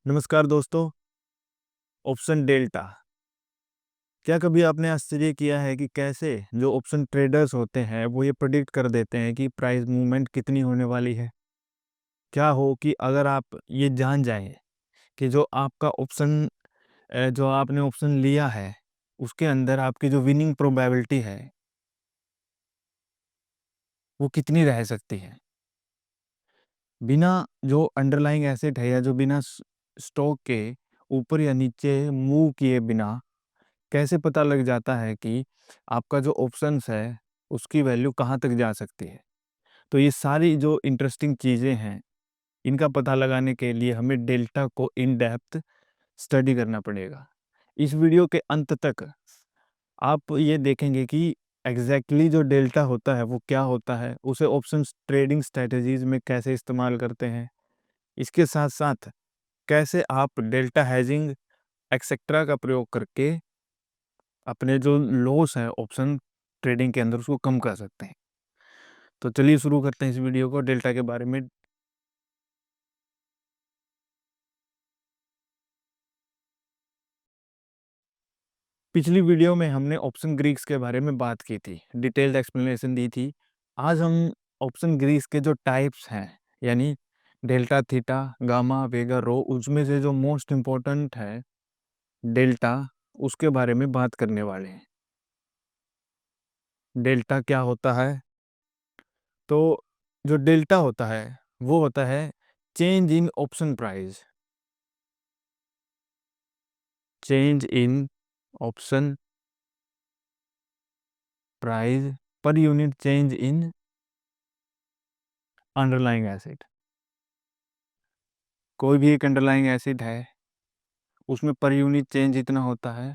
नमस्कार दोस्तों। Option delta. क्या कभी आपने आश्चर्य किया है कि कैसे जो ऑप्शन ट्रेडर्स होते हैं वो ये प्रेडिक्ट कर देते हैं कि प्राइस मूवमेंट कितनी होने वाली है। क्या हो कि अगर आप ये जान जाएं कि जो आपका ऑप्शन जो आपने ऑप्शन लिया है उसके अंदर आपकी जो विनिंग प्रोबेबिलिटी है वो कितनी रह सकती है, बिना जो अंडरलाइंग एसेट है या जो बिना स्टॉक के ऊपर या नीचे मूव किए बिना कैसे पता लग जाता है कि आपका जो ऑप्शंस है उसकी वैल्यू कहाँ तक जा सकती है। तो ये सारी जो इंटरेस्टिंग चीज़ें हैं इनका पता लगाने के लिए हमें डेल्टा को इन डेप्थ स्टडी करना पड़ेगा। इस वीडियो के अंत तक आप ये देखेंगे कि एग्जैक्टली जो डेल्टा होता है वो क्या होता है, उसे ऑप्शन ट्रेडिंग स्ट्रेटजीज में कैसे इस्तेमाल करते हैं, इसके साथ साथ कैसे आप डेल्टा हेजिंग एक्सेट्रा का प्रयोग करके अपने जो लॉस है ऑप्शन ट्रेडिंग के अंदर उसको कम कर सकते हैं। तो चलिए शुरू करते हैं इस वीडियो को डेल्टा के बारे में। पिछली वीडियो में हमने ऑप्शन ग्रीक्स के बारे में बात की थी, डिटेल्ड एक्सप्लेनेशन दी थी। आज हम ऑप्शन ग्रीक्स के जो टाइप्स हैं यानी डेल्टा, थीटा, गामा, वेगा, रो, उसमें से जो मोस्ट इम्पोर्टेंट है डेल्टा, उसके बारे में बात करने वाले हैं। डेल्टा क्या होता है? तो जो डेल्टा होता है वो होता है change in option price, change in option price per unit change in underlying acid. कोई भी एक अंडरलाइंग एसिड है उसमें पर यूनिट चेंज इतना होता है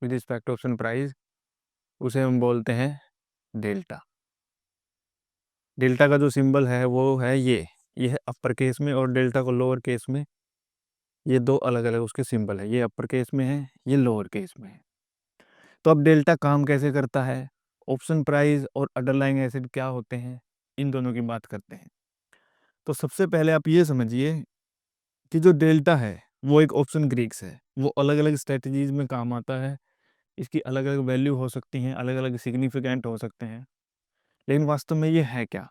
with respect to option price, उसे हम बोलते हैं डेल्टा। डेल्टा का जो सिंबल है वो है ये है अपर केस में, और डेल्टा को लोअर केस में। ये दो अलग अलग उसके सिंबल है, ये अपर केस में है, ये लोअर केस में है। तो अब डेल्टा काम कैसे करता है, ऑप्शन प्राइस और अंडरलाइंग एसिड क्या होते हैं, इन दोनों की बात करते हैं। तो सबसे पहले आप ये समझिए कि जो डेल्टा है वो एक ऑप्शन ग्रीक्स है, वो अलग अलग स्ट्रेटजीज में काम आता है। इसकी अलग अलग वैल्यू हो सकती हैं, अलग अलग सिग्निफिकेंट हो सकते हैं, लेकिन वास्तव में ये है क्या।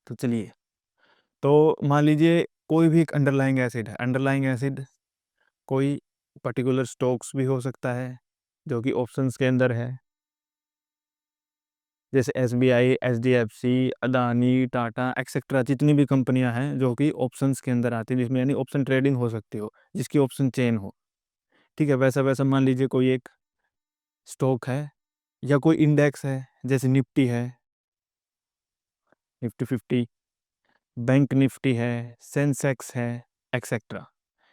तो चलिए, तो मान लीजिए कोई भी एक अंडरलाइंग एसिड है। अंडरलाइंग एसिड कोई पर्टिकुलर स्टॉक्स भी हो सकता है जो कि ऑप्शंस के अंदर है, जैसे SBI, HDFC, Adani, Tata etcetera, जितनी भी कंपनियां हैं जो कि ऑप्शंस के अंदर आती हैं, जिसमें यानी ऑप्शन ट्रेडिंग हो सकती हो, जिसकी ऑप्शन चेन हो। ठीक है, वैसा वैसा मान लीजिए कोई एक स्टॉक है या कोई इंडेक्स है, जैसे निफ्टी है, निफ्टी 50, बैंक निफ्टी है, सेंसेक्स है एक्सेट्रा।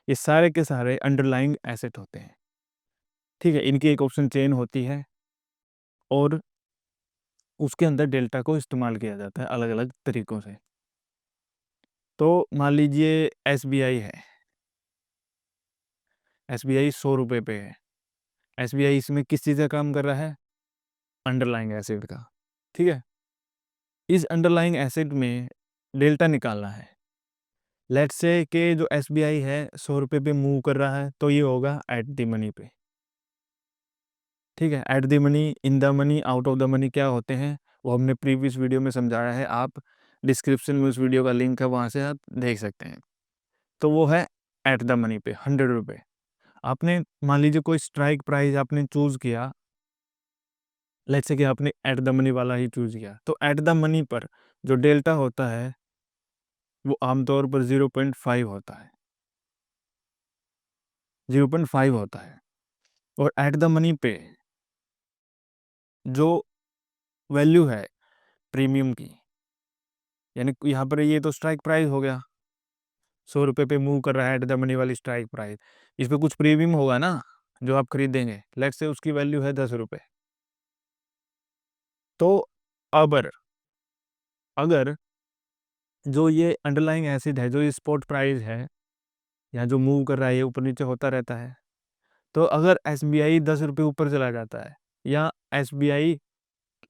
ये सारे के सारे अंडरलाइंग एसेट होते हैं। ठीक है, इनकी एक ऑप्शन चेन होती है और उसके अंदर डेल्टा को इस्तेमाल किया जाता है अलग अलग तरीकों से। तो मान लीजिए SBI है, SBI 100 रुपये पे है। SBI इसमें किस चीज़ का काम कर रहा है? अंडरलाइंग एसिड का। ठीक है, इस अंडरलाइंग एसिड में डेल्टा निकालना है। लेट्स से कि जो SBI है 100 रुपये पे मूव कर रहा है, तो ये होगा एट द मनी पे। ठीक है, at the money, in the money, out of the money क्या होते हैं वो हमने प्रीवियस वीडियो में समझाया है। आप डिस्क्रिप्शन में उस वीडियो का लिंक है, वहाँ से आप देख सकते हैं। तो वो है एट द मनी पे 100 रुपये। आपने मान लीजिए कोई स्ट्राइक प्राइस आपने चूज़ किया, लेट्स से कि आपने एट द मनी वाला ही चूज़ किया, तो एट द मनी पर जो डेल्टा होता है वो आमतौर पर 0.5 होता है, 0.5 होता है। और एट द मनी पे जो वैल्यू है प्रीमियम की, यानी यहाँ पर ये तो स्ट्राइक प्राइस हो गया, 100 रुपये पे मूव कर रहा है एट द मनी वाली स्ट्राइक प्राइस। इस पर कुछ प्रीमियम होगा ना जो आप खरीदेंगे, लेट्स से उसकी वैल्यू है 10 रुपये। तो अगर अगर जो ये अंडरलाइंग एसिड है, जो ये स्पॉट प्राइस है या जो मूव कर रहा है, ये ऊपर नीचे होता रहता है। तो अगर SBI 10 रुपये ऊपर चला जाता है या SBI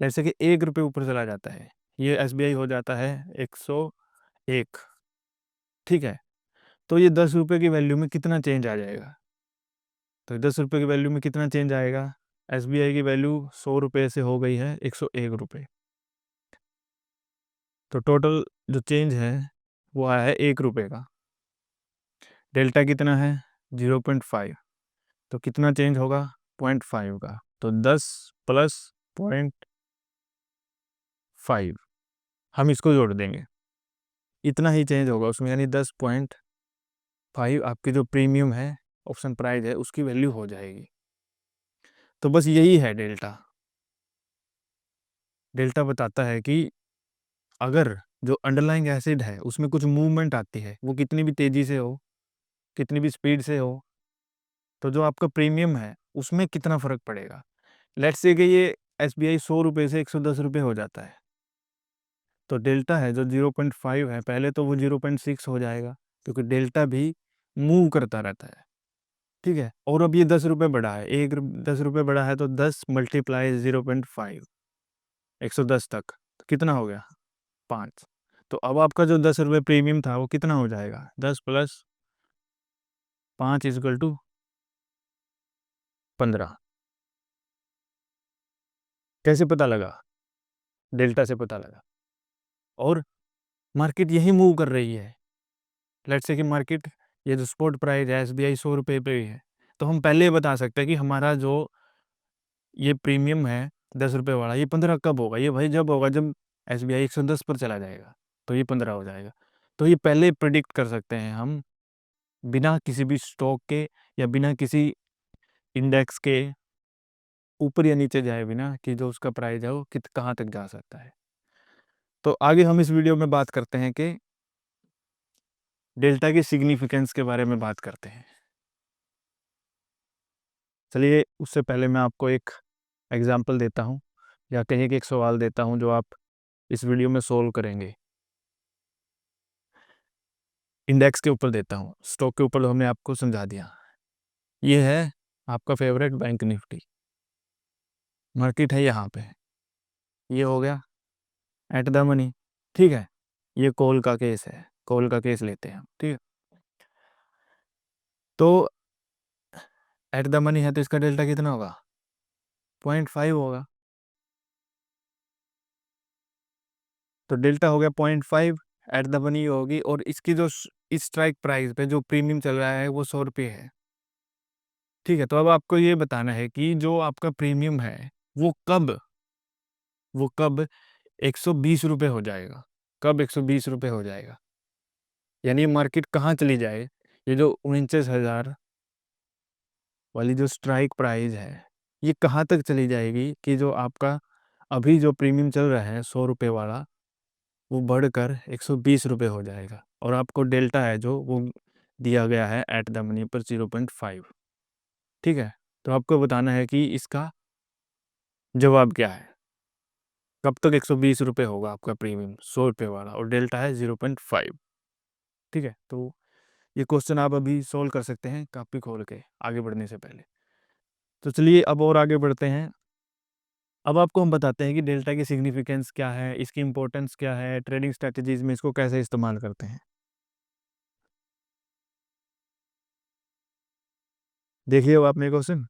जैसे कि 1 रुपये ऊपर चला जाता है, ये SBI हो जाता है 101। ठीक है, तो ये 10 रुपये की वैल्यू में कितना चेंज आ जाएगा? तो 10 रुपये की वैल्यू में कितना चेंज आएगा? SBI की वैल्यू 100 रुपये से हो गई है 101 रुपये। तो टोटल जो चेंज है वो आया है 1 रुपये का। डेल्टा कितना है? 0.5। तो कितना चेंज होगा? 0.5 का। तो 10 प्लस 0.5 हम इसको जोड़ देंगे, इतना ही चेंज होगा उसमें, यानी 10.5 आपकी जो प्रीमियम है, ऑप्शन प्राइस है, उसकी वैल्यू हो जाएगी। तो बस यही है डेल्टा। डेल्टा बताता है कि अगर जो अंडरलाइंग एसिड है उसमें कुछ मूवमेंट आती है, वो कितनी भी तेज़ी से हो, कितनी भी स्पीड से हो, तो जो आपका प्रीमियम है उसमें कितना फ़र्क पड़ेगा। लेट्स से कि ये SBI 100 रुपये से 110 रुपये हो जाता है, तो डेल्टा है जो 0.5 है, पहले तो वो 0.6 हो जाएगा, क्योंकि डेल्टा भी मूव करता रहता है। ठीक है, और अब ये 10 रुपये बढ़ा है, 10 रुपये बढ़ा है, तो 10 मल्टीप्लाई 0.5, 110 तक, तो कितना हो गया? 5। तो अब आपका जो 10 रुपये प्रीमियम था वो कितना हो जाएगा? 10 प्लस 5 इजकल टू 15। कैसे पता लगा? डेल्टा से पता लगा। और मार्केट यही मूव कर रही है। लेट्स से कि मार्केट, ये जो स्पॉट प्राइस है SBI 100 रुपये पे ही है, तो हम पहले बता सकते हैं कि हमारा जो ये प्रीमियम है 10 रुपये वाला, ये 15 कब होगा? ये भाई जब होगा जब SBI 110 पर चला जाएगा, तो ये 15 हो जाएगा। तो ये पहले प्रिडिक्ट कर सकते हैं हम, बिना किसी भी स्टॉक के या बिना किसी इंडेक्स के ऊपर या नीचे जाए बिना, कि जो उसका प्राइस है वो कहाँ तक जा सकता है। तो आगे हम इस वीडियो में बात करते हैं कि डेल्टा की सिग्निफिकेंस के बारे में बात करते हैं। चलिए, उससे पहले मैं आपको एक एग्जांपल देता हूँ, या कहिए कि एक सवाल देता हूँ जो आप इस वीडियो में सोल्व करेंगे। इंडेक्स के ऊपर देता हूँ, स्टॉक के ऊपर हमने आपको समझा दिया। ये है आपका फेवरेट बैंक निफ्टी, मार्केट है यहाँ पे, ये हो गया एट द मनी। ठीक है, ये कॉल का केस है, कॉल का केस लेते हैं हम। ठीक है, तो एट द मनी है, तो इसका डेल्टा कितना होगा? 0.5 होगा। तो डेल्टा हो गया 0.5, एट द मनी होगी, और इसकी जो इस स्ट्राइक प्राइस पे जो प्रीमियम चल रहा है वो 100 रुपये है। ठीक है, तो अब आपको ये बताना है कि जो आपका प्रीमियम है वो कब 120 रुपये हो जाएगा, कब 120 रुपये हो जाएगा, यानी मार्केट कहाँ चली जाए, ये जो 49,000 वाली जो स्ट्राइक प्राइस है, ये कहाँ तक चली जाएगी कि जो आपका अभी जो प्रीमियम चल रहा है 100 रुपये वाला, वो बढ़कर 120 रुपये हो जाएगा, और आपको डेल्टा है जो वो दिया गया है एट द मनी पर 0.5। ठीक है, तो आपको बताना है कि इसका जवाब क्या है, कब तक 120 रुपये होगा आपका प्रीमियम 100 रुपये वाला, और डेल्टा है 0.5। ठीक है, तो ये क्वेश्चन आप अभी सोल्व कर सकते हैं कॉपी खोल के, आगे बढ़ने से पहले। तो चलिए अब और आगे बढ़ते हैं। अब आपको हम बताते हैं कि डेल्टा की सिग्निफिकेंस क्या है, इसकी इंपॉर्टेंस क्या है, ट्रेडिंग स्ट्रेटजीज में इसको कैसे इस्तेमाल करते हैं। देखिए वो आपने क्वेश्चन,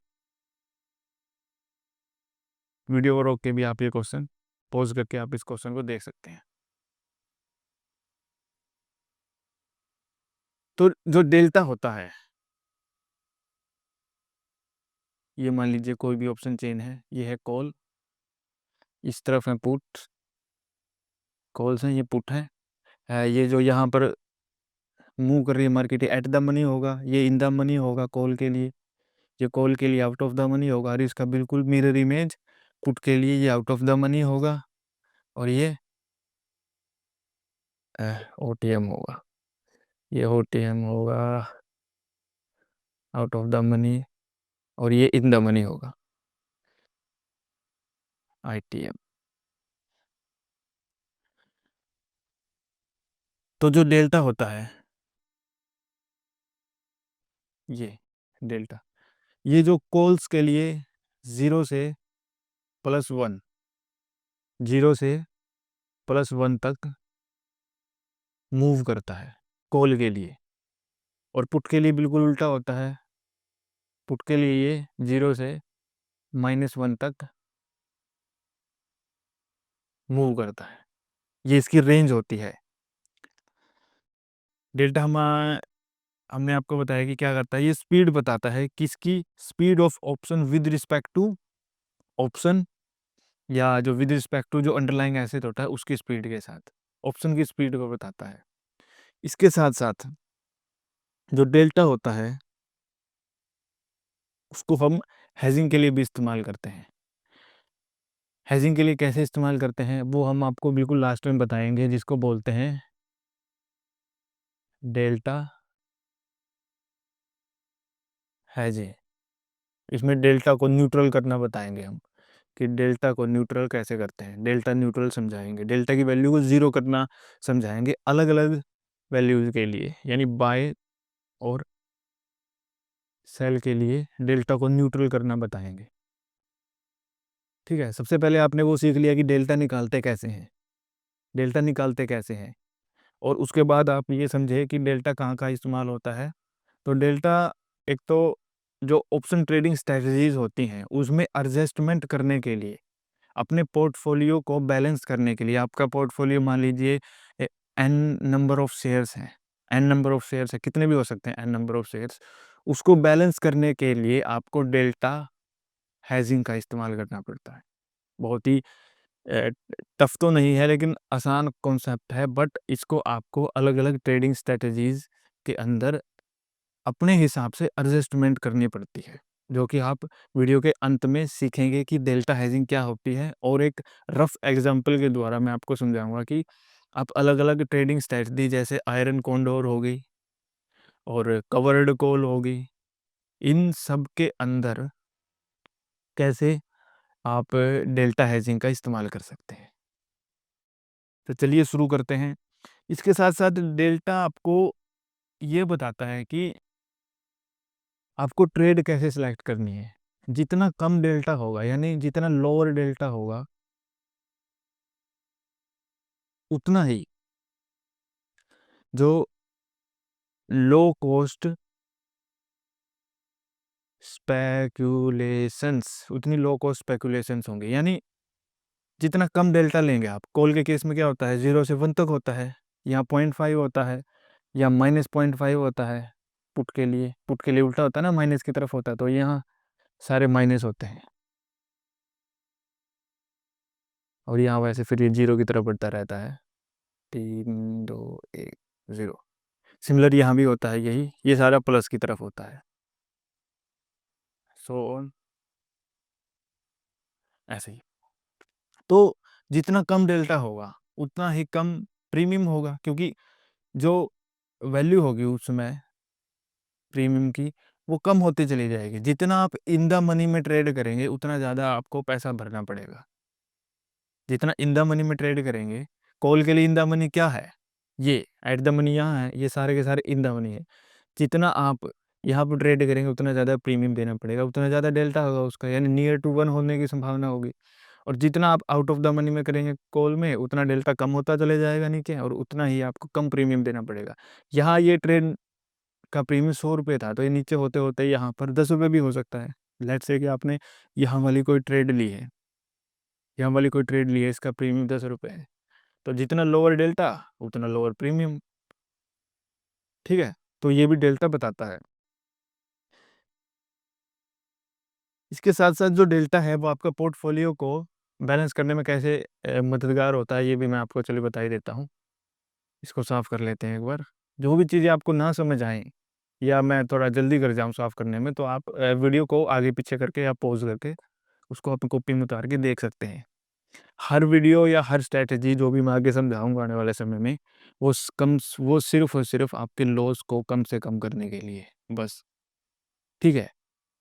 वीडियो को रोक के भी आप ये क्वेश्चन पॉज करके आप इस क्वेश्चन को देख सकते हैं। तो जो डेल्टा होता है, ये मान लीजिए कोई भी ऑप्शन चेन है, ये है कॉल, इस तरफ है पुट, कॉल्स हैं, ये पुट है, ये जो यहाँ पर मूव कर रही है मार्केट एट द मनी होगा, ये इन द मनी होगा कॉल के लिए, ये कॉल के लिए आउट ऑफ द मनी होगा, और इसका बिल्कुल मिरर इमेज पुट के लिए ये आउट ऑफ द मनी होगा, और ये OTM होगा, ये OTM होगा आउट ऑफ द मनी, और ये इन द मनी होगा ITM। तो जो डेल्टा होता है, ये डेल्टा, ये जो कॉल्स के लिए 0 से +1, 0 से +1 तक मूव करता है कॉल के लिए, और पुट के लिए बिल्कुल उल्टा होता है। पुट के लिए ये 0 से -1 तक मूव करता है, ये इसकी रेंज होती है। डेल्टा हमने आपको बताया कि क्या करता है, ये स्पीड बताता है, किसकी? Speed of option with respect to option, या जो विद रिस्पेक्ट टू जो अंडरलाइंग एसेट होता है उसकी स्पीड के साथ, ऑप्शन की स्पीड को बताता है। इसके साथ साथ जो डेल्टा होता है उसको हम हेजिंग के लिए भी इस्तेमाल करते हैं। हेजिंग के लिए कैसे इस्तेमाल करते हैं वो हम आपको बिल्कुल लास्ट में बताएंगे, जिसको बोलते हैं डेल्टा हेजिंग। इसमें डेल्टा को न्यूट्रल करना बताएंगे हम, कि डेल्टा को न्यूट्रल कैसे करते हैं, डेल्टा न्यूट्रल समझाएंगे, डेल्टा की वैल्यू को ज़ीरो करना समझाएंगे अलग अलग वैल्यूज़ के लिए, यानी बाय और सेल के लिए डेल्टा को न्यूट्रल करना बताएंगे। ठीक है, सबसे पहले आपने वो सीख लिया कि डेल्टा निकालते कैसे हैं, डेल्टा निकालते कैसे हैं, और उसके बाद आप ये समझे कि डेल्टा कहाँ कहाँ इस्तेमाल होता है। तो डेल्टा, एक तो जो ऑप्शन ट्रेडिंग स्ट्रेटजीज होती हैं उसमें एडजस्टमेंट करने के लिए, अपने पोर्टफोलियो को बैलेंस करने के लिए, आपका पोर्टफोलियो मान लीजिए एन नंबर ऑफ शेयर्स हैं, एन नंबर ऑफ शेयर्स है, कितने भी हो सकते हैं एन नंबर ऑफ शेयर्स, उसको बैलेंस करने के लिए आपको डेल्टा हेजिंग का इस्तेमाल करना पड़ता है। बहुत ही टफ तो नहीं है, लेकिन आसान कॉन्सेप्ट है, बट इसको आपको अलग अलग ट्रेडिंग स्ट्रेटजीज के अंदर अपने हिसाब से एडजस्टमेंट करनी पड़ती है, जो कि आप वीडियो के अंत में सीखेंगे कि डेल्टा हेजिंग क्या होती है, और एक रफ एग्जांपल के द्वारा मैं आपको समझाऊंगा कि आप अलग अलग ट्रेडिंग स्ट्रेटजी, जैसे आयरन कॉन्डोर हो गई और कवर्ड कॉल हो गई, इन सब के अंदर कैसे आप डेल्टा हेजिंग का इस्तेमाल कर सकते हैं। तो चलिए शुरू करते हैं। इसके साथ साथ डेल्टा आपको ये बताता है कि आपको ट्रेड कैसे सिलेक्ट करनी है। जितना कम डेल्टा होगा, यानी जितना लोअर डेल्टा होगा, उतना ही जो लो कॉस्ट स्पेक्यूलेशंस, उतनी लो कॉस्ट स्पेक्यूलेशंस होंगे। यानी जितना कम डेल्टा लेंगे आप, कॉल के केस में क्या होता है, 0 से 1 तक होता है, यहाँ 0.5 होता है, या -0.5 होता है। पुट के लिए उल्टा होता है ना, माइनस की तरफ होता है, तो यहाँ सारे माइनस होते हैं, और यहाँ वैसे फिर ये 0 की तरफ बढ़ता रहता है, 3 2 1 0। सिमिलर यहाँ भी होता है यही, ये सारा प्लस की तरफ होता है, सो ऑन, ऐसे ही। तो जितना कम डेल्टा होगा उतना ही कम प्रीमियम होगा, क्योंकि जो वैल्यू होगी उस समय प्रीमियम की, वो कम होती चली जाएगी। जितना आप इन द मनी में ट्रेड करेंगे उतना ज़्यादा आपको पैसा भरना पड़ेगा। जितना इन द मनी में ट्रेड करेंगे, कॉल के लिए इन द मनी क्या है, ये एट द मनी यहाँ है, ये सारे के सारे इन द मनी है। जितना आप यहाँ पर ट्रेड करेंगे उतना ज़्यादा प्रीमियम देना पड़ेगा, उतना ज़्यादा डेल्टा होगा उसका, यानी नियर टू 1 होने की संभावना होगी। और जितना आप आउट ऑफ द मनी में करेंगे कॉल में, उतना डेल्टा कम होता चले जाएगा नीचे, और उतना ही आपको कम प्रीमियम देना पड़ेगा। यहाँ ये ट्रेड का प्रीमियम 100 रुपये था, तो ये नीचे होते होते यहाँ पर 10 रुपये भी हो सकता है। लेट्स से कि आपने यहाँ वाली कोई ट्रेड ली है, यहाँ वाली कोई ट्रेड ली है, इसका प्रीमियम 10 रुपये है, तो जितना लोअर डेल्टा उतना लोअर प्रीमियम। ठीक है, तो ये भी डेल्टा बताता है। इसके साथ साथ जो डेल्टा है वो आपका पोर्टफोलियो को बैलेंस करने में कैसे मददगार होता है, ये भी मैं आपको चलिए बता ही देता हूँ। इसको साफ कर लेते हैं एक बार। जो भी चीज़ें आपको ना समझ आए, या मैं थोड़ा जल्दी कर जाऊँ साफ करने में, तो आप वीडियो को आगे पीछे करके या पॉज करके उसको अपनी कॉपी में उतार के देख सकते हैं। हर वीडियो या हर स्ट्रैटेजी जो भी मैं आगे समझाऊंगा आने वाले समय में, वो सिर्फ और सिर्फ आपके लॉस को कम से कम करने के लिए, बस। ठीक है,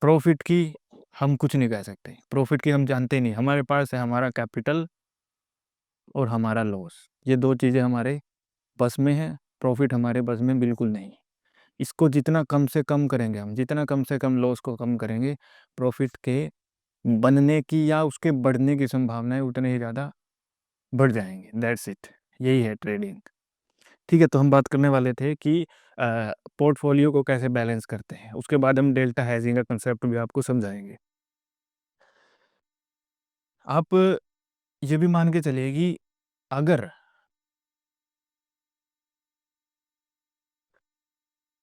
प्रॉफिट की हम कुछ नहीं कह सकते, प्रॉफिट की हम जानते ही नहीं। हमारे पास है हमारा कैपिटल और हमारा लॉस, ये दो चीज़ें हमारे बस में है, प्रॉफिट हमारे बस में बिल्कुल नहीं। इसको जितना कम से कम करेंगे हम, जितना कम से कम लॉस को कम करेंगे, प्रॉफिट के बनने की या उसके बढ़ने की संभावनाएं उतने ही ज़्यादा बढ़ जाएंगे। दैट्स इट, यही है ट्रेडिंग। ठीक है, तो हम बात करने वाले थे कि पोर्टफोलियो को कैसे बैलेंस करते हैं, उसके बाद हम डेल्टा हेजिंग का कंसेप्ट भी आपको समझाएंगे। आप ये भी मान के चलिए कि अगर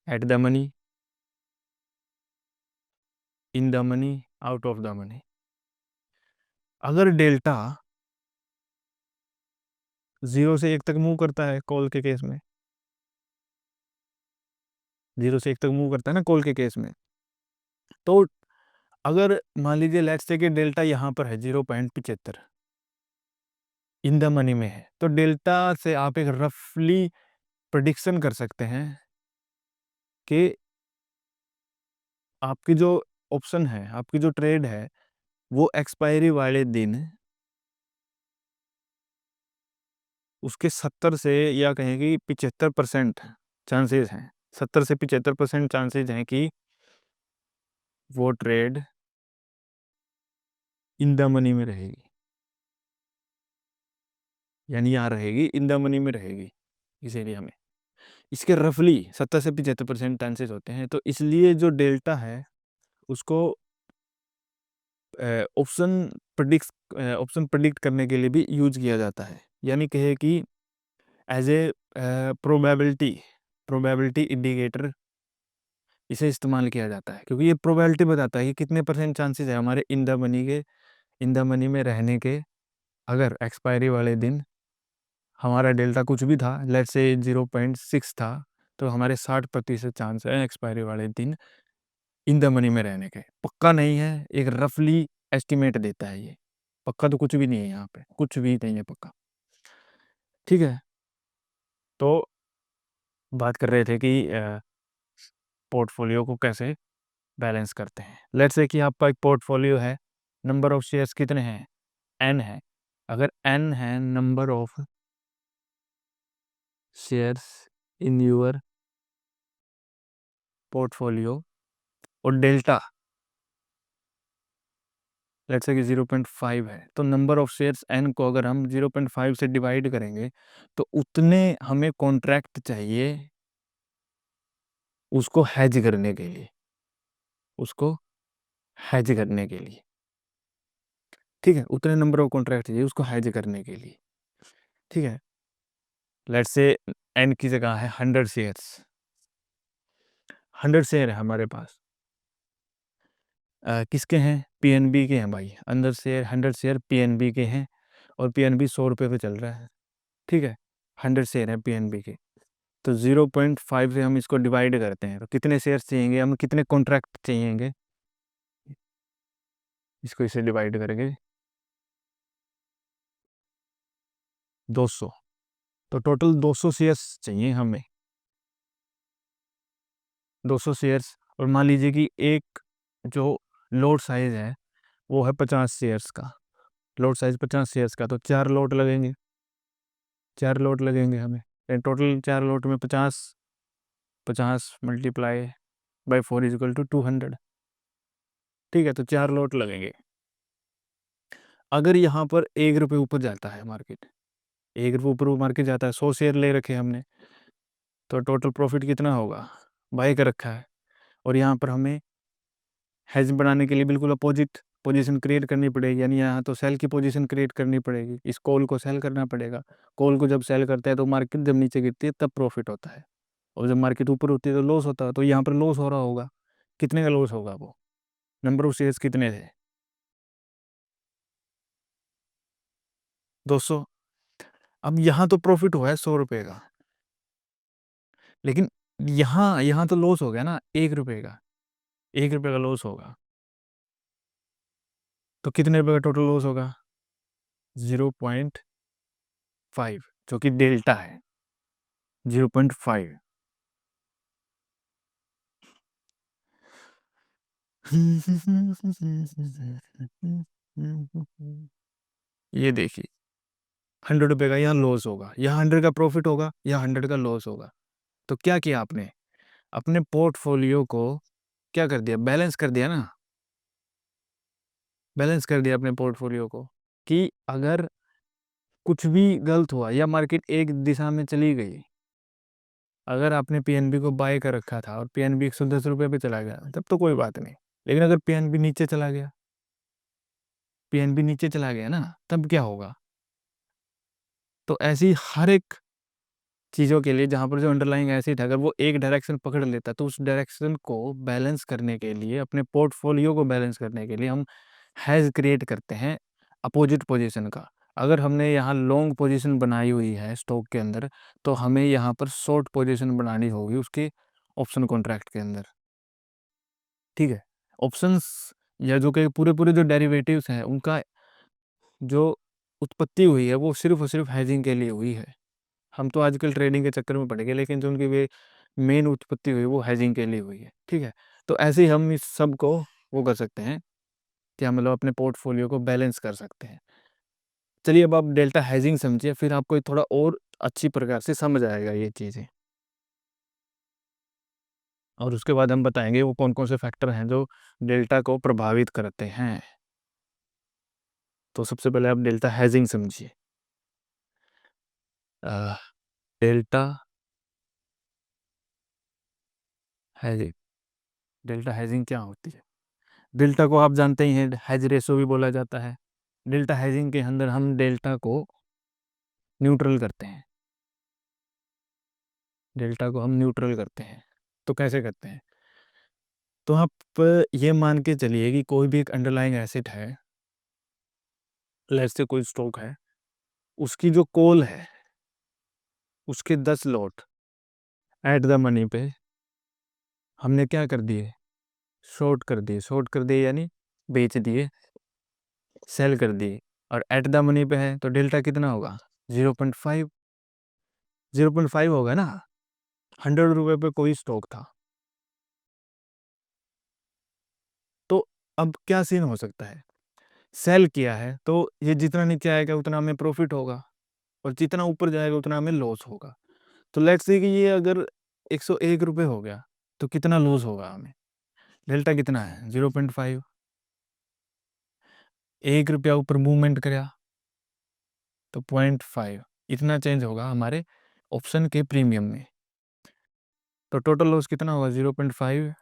at the money, in the money, out of the money, अगर डेल्टा 0 से 1 तक मूव करता है कॉल के केस में, 0 से 1 तक मूव करता है ना कॉल के केस में, तो अगर मान लीजिए लेट्स से कि डेल्टा यहाँ पर है 0.75 इन द मनी में है, तो डेल्टा से आप एक रफली प्रेडिक्शन कर सकते हैं कि आपकी जो ऑप्शन है, आपकी जो ट्रेड है, वो एक्सपायरी वाले दिन उसके 70 से या कहें कि 75% चांसेस हैं, 70 से 75% चांसेस हैं कि वो ट्रेड इन द मनी में रहेगी, यानी यहाँ रहेगी, इन द मनी में रहेगी इस एरिया में। इसके रफली 70 से 75% चांसेस होते हैं, तो इसलिए जो डेल्टा है उसको ऑप्शन प्रिडिक्ट करने के लिए भी यूज किया जाता है, यानी कहे कि एज ए प्रोबेबिलिटी इंडिकेटर इसे इस्तेमाल किया जाता है, क्योंकि ये प्रोबेबिलिटी बताता है कि कितने परसेंट चांसेस है हमारे इन द मनी में रहने के। अगर एक्सपायरी वाले दिन हमारा डेल्टा कुछ भी था, लेट्स से 0.6 था, तो हमारे 60% चांस है एक्सपायरी वाले दिन इन द मनी में रहने के। पक्का नहीं है, एक रफली एस्टिमेट देता है ये, पक्का तो कुछ भी नहीं है, यहाँ पे कुछ भी नहीं है पक्का। ठीक है, तो बात कर रहे थे कि पोर्टफोलियो को कैसे बैलेंस करते हैं। लेट्स से कि आपका एक पोर्टफोलियो है, नंबर ऑफ शेयर्स कितने हैं, n है। अगर n है number of shares in your portfolio और डेल्टा लेट्स से कि 0.5 है, तो नंबर ऑफ शेयर्स n को अगर हम 0.5 से डिवाइड करेंगे तो उतने हमें कॉन्ट्रैक्ट चाहिए उसको हैज करने के लिए, उसको हैज करने के लिए। ठीक है, उतने नंबर ऑफ कॉन्ट्रैक्ट चाहिए उसको हैज करने के लिए। ठीक है, लेट्स से n की जगह है 100 शेयर्स, 100 शेयर है हमारे पास। किसके हैं, पीएनबी के हैं भाई, अंदर शेयर 100 शेयर पीएनबी के हैं, और पीएनबी 100 रुपये पे चल रहा है। ठीक है, 100 शेयर है पीएनबी के, तो 0.5 से हम इसको डिवाइड करते हैं, तो कितने शेयर्स चाहिए, हम कितने कॉन्ट्रैक्ट चाहिएंगे, इसको इसे डिवाइड करेंगे 200, तो टोटल 200 शेयर्स चाहिए हमें, 200 शेयर्स। और मान लीजिए कि एक जो लोड साइज है वो है 50 शेयर्स का, लोड साइज 50 शेयर्स का, तो 4 लोट लगेंगे, 4 लोट लगेंगे हमें। टोटल 4 लोट में 50, 50 मल्टीप्लाई बाई 4 इजिकल टू 200। ठीक है, तो 4 लोट लगेंगे। अगर यहाँ पर 1 रुपये ऊपर जाता है मार्केट, 1 रुपये ऊपर मार्केट जाता है, 100 शेयर ले रखे हमने, तो टोटल प्रॉफिट कितना होगा, बाई का रखा है। और यहाँ पर हमें हेज बनाने के लिए बिल्कुल अपोजिट पोजीशन क्रिएट करनी पड़ेगी, यानी यहाँ तो सेल की पोजीशन क्रिएट करनी पड़ेगी, इस कॉल को सेल करना पड़ेगा। कॉल को जब सेल करता है तो मार्केट जब नीचे गिरती है तब प्रॉफिट होता है, और जब मार्केट ऊपर होती है तो लॉस होता है। तो यहाँ पर लॉस हो रहा होगा, कितने का लॉस होगा, वो नंबर ऑफ शेयर्स कितने थे, 200। अब यहाँ तो प्रॉफिट हुआ है 100 रुपये का, लेकिन यहाँ यहाँ तो लॉस हो गया ना 1 रुपये का, 1 रुपये का लॉस होगा, तो कितने रुपये का टोटल लॉस होगा, 0.5, जो कि डेल्टा है 0.5। ये देखिए 100 रुपये का यहाँ लॉस होगा, यहाँ 100 का प्रॉफिट होगा, यहाँ 100 का लॉस होगा। तो क्या किया आपने, अपने पोर्टफोलियो को क्या कर दिया, बैलेंस कर दिया ना, बैलेंस कर दिया अपने पोर्टफोलियो को, कि अगर कुछ भी गलत हुआ या मार्केट एक दिशा में चली गई, अगर आपने पीएनबी को बाय कर रखा था और पीएनबी 110 रुपये पे चला गया तब तो कोई बात नहीं, लेकिन अगर पीएनबी नीचे चला गया, पीएनबी नीचे चला गया ना, तब क्या होगा? तो ऐसी हर एक चीज़ों के लिए जहाँ पर जो अंडरलाइंग एसिड है, अगर वो एक डायरेक्शन पकड़ लेता है तो उस डायरेक्शन को बैलेंस करने के लिए, अपने पोर्टफोलियो को बैलेंस करने के लिए हम हैज क्रिएट करते हैं अपोजिट पोजीशन का। अगर हमने यहाँ लॉन्ग पोजीशन बनाई हुई है स्टॉक के अंदर, तो हमें यहाँ पर शॉर्ट पोजीशन बनानी होगी उसके ऑप्शन कॉन्ट्रैक्ट के अंदर, ठीक है? ऑप्शंस या जो कि पूरे जो डेरिवेटिव्स हैं उनका जो उत्पत्ति हुई है वो सिर्फ और सिर्फ हेजिंग के लिए हुई है। हम तो आजकल ट्रेडिंग के चक्कर में पड़ गए, लेकिन जो उनकी वे मेन उत्पत्ति हुई वो हेजिंग के लिए हुई है, ठीक है? तो ऐसे ही हम इस सब को वो कर सकते हैं, क्या मतलब अपने पोर्टफोलियो को बैलेंस कर सकते हैं। चलिए अब आप डेल्टा हेजिंग समझिए, फिर आपको ये थोड़ा और अच्छी प्रकार से समझ आएगा ये चीज़ें, और उसके बाद हम बताएंगे वो कौन कौन से फैक्टर हैं जो डेल्टा को प्रभावित करते हैं। तो सबसे पहले आप डेल्टा हेजिंग समझिए। अ, डेल्टा हेजिंग, डेल्टा हेजिंग क्या होती है? डेल्टा को आप जानते ही हैं, हेज रेशो भी बोला जाता है। डेल्टा हेजिंग के अंदर हम डेल्टा को न्यूट्रल करते हैं, डेल्टा को हम न्यूट्रल करते हैं। तो कैसे करते हैं? तो आप ये मान के चलिए कि कोई भी एक अंडरलाइंग एसेट है, लेट्स से कोई स्टॉक है, उसकी जो कॉल है उसके 10 लॉट एट द मनी पे हमने क्या कर दिए, शॉर्ट कर दिए। शॉर्ट कर दिए यानी बेच दिए, सेल कर दिए, और एट द मनी पे है तो डेल्टा कितना होगा? 0.5, 0.5 होगा ना। 100 रुपये पे कोई स्टॉक था, तो अब क्या सीन हो सकता है? सेल किया है तो ये जितना नीचे आएगा उतना हमें प्रॉफिट होगा, और जितना ऊपर जाएगा उतना हमें लॉस होगा। तो लेट्स से कि ये अगर 101 रुपये हो गया तो कितना लॉस होगा हमें? डेल्टा कितना है? 0.5। 1 रुपया ऊपर मूवमेंट करा तो 0.5, इतना चेंज होगा हमारे ऑप्शन के प्रीमियम में। तो टोटल लॉस कितना होगा? 0.5